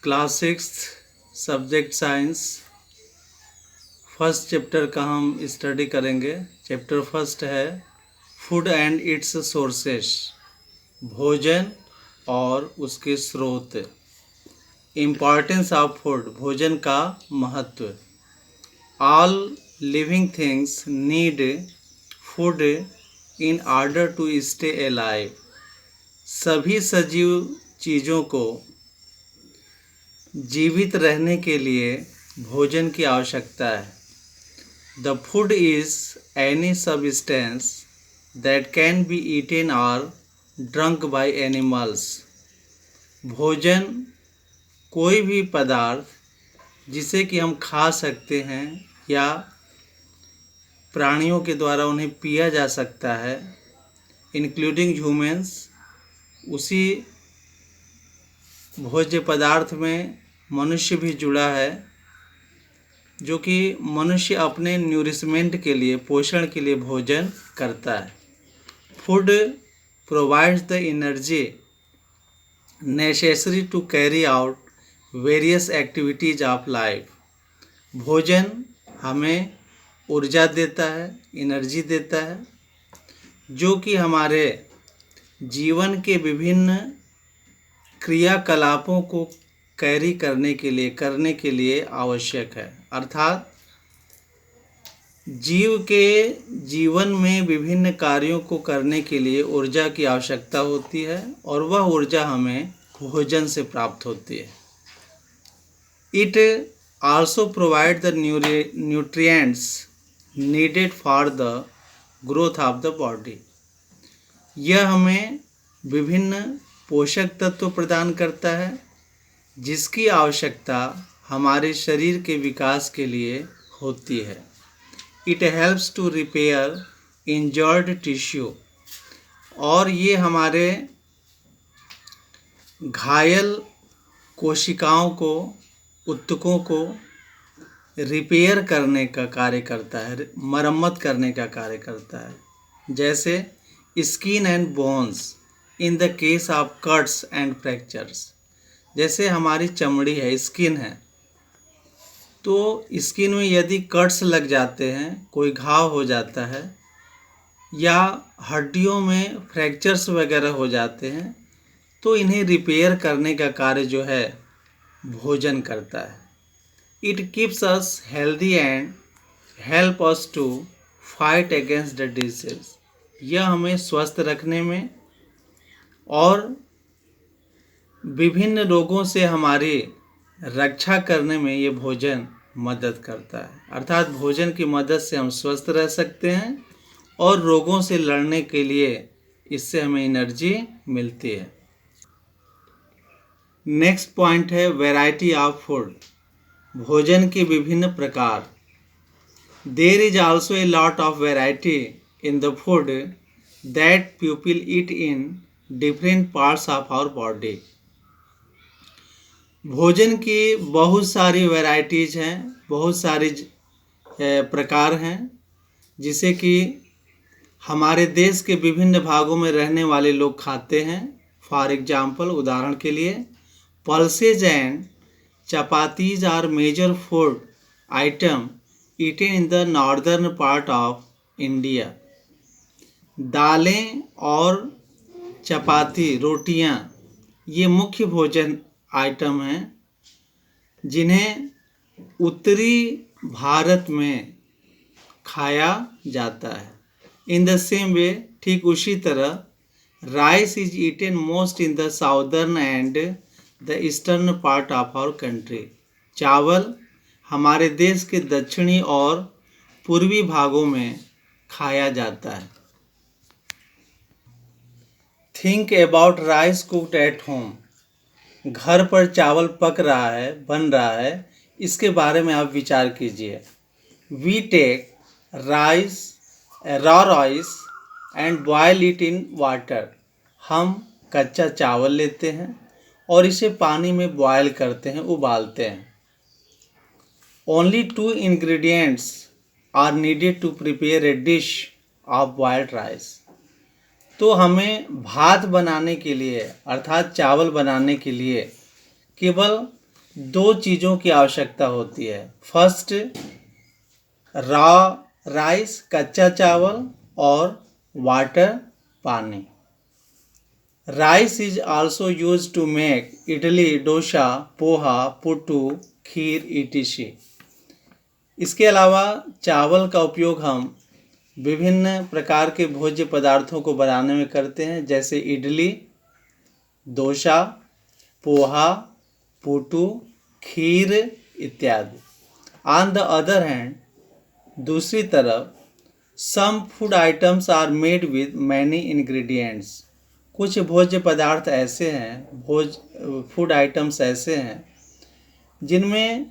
Class six subject science first chapter का हम study करेंगे। चैप्टर फर्स्ट है फूड एंड इट्स सोर्सेस, भोजन और उसके स्रोत। इम्पॉर्टेंस ऑफ फूड, भोजन का महत्व। All living things need food in order to stay alive. सभी सजीव चीज़ों को जीवित रहने के लिए भोजन की आवश्यकता है। The food is any substance that can be eaten और ड्रंक बाय एनिमल्स। भोजन कोई भी पदार्थ जिसे कि हम खा सकते हैं या प्राणियों के द्वारा उन्हें पिया जा सकता है, इंक्लूडिंग ह्यूमन्स। उसी भोज्य पदार्थ में मनुष्य भी जुड़ा है, जो कि मनुष्य अपने न्यूरिशमेंट के लिए, पोषण के लिए भोजन करता है। Food provides the energy necessary to carry out various activities of life. भोजन हमें ऊर्जा देता है, एनर्जी देता है, जो कि हमारे जीवन के विभिन्न क्रियाकलापों को कैरी करने के लिए आवश्यक है। अर्थात जीव के जीवन में विभिन्न कार्यों को करने के लिए ऊर्जा की आवश्यकता होती है और वह ऊर्जा हमें भोजन से प्राप्त होती है। It also provide the nutrients needed for the growth of the body. यह हमें विभिन्न पोषक तत्व प्रदान करता है जिसकी आवश्यकता हमारे शरीर के विकास के लिए होती है। It helps to repair injured tissue, और ये हमारे घायल कोशिकाओं को, ऊतकों को रिपेयर करने का कार्य करता है, मरम्मत करने का कार्य करता है। जैसे skin and bones in the case of cuts and fractures. जैसे हमारी चमड़ी है, स्किन है, तो स्किन में यदि कट्स लग जाते हैं, कोई घाव हो जाता है या हड्डियों में फ्रैक्चर्स वगैरह हो जाते हैं, तो इन्हें रिपेयर करने का कार्य जो है भोजन करता है। It keeps us healthy and help us to fight against the disease. यह हमें स्वस्थ रखने में और विभिन्न रोगों से हमारी रक्षा करने में ये भोजन मदद करता है। अर्थात भोजन की मदद से हम स्वस्थ रह सकते हैं और रोगों से लड़ने के लिए इससे हमें एनर्जी मिलती है। नेक्स्ट पॉइंट है वैरायटी ऑफ फूड, भोजन के विभिन्न प्रकार। There is also a lot of variety in the food that people eat in different parts of our body. भोजन की बहुत सारी वैरायटीज़ हैं, बहुत सारे प्रकार हैं, जिसे कि हमारे देश के विभिन्न भागों में रहने वाले लोग खाते हैं। फॉर एग्जाम्पल, उदाहरण के लिए, pulses and chapatis are major food item eaten in the northern part of India. दालें और चपाती, रोटियां, ये मुख्य भोजन आइटम हैं जिन्हें उत्तरी भारत में खाया जाता है। इन द सेम वे, ठीक उसी तरह, rice is eaten most in the southern and the eastern part of our country. चावल हमारे देश के दक्षिणी और पूर्वी भागों में खाया जाता है। Think about rice cooked at home. घर पर चावल पक रहा है, बन रहा है, इसके बारे में आप विचार कीजिए। We take rice, raw rice and boil it in water. हम कच्चा चावल लेते हैं और इसे पानी में बॉयल करते हैं, उबालते हैं। Only 2 ingredients are needed to prepare a dish of boiled rice. तो हमें भात बनाने के लिए, अर्थात चावल बनाने के लिए, केवल दो चीज़ों की आवश्यकता होती है। फर्स्ट, रॉ राइस कच्चा चावल, और वाटर पानी। Rice is also use to make idli, dosa, poha, puttu, kheer, etc। इसके अलावा चावल का उपयोग हम विभिन्न प्रकार के भोज्य पदार्थों को बनाने में करते हैं, जैसे इडली, डोसा, पोहा, पुट्टू, खीर इत्यादि। ऑन द अदर हैंड, दूसरी तरफ, some food items are made with many ingredients. कुछ भोज्य पदार्थ ऐसे हैं, फूड आइटम्स ऐसे हैं जिनमें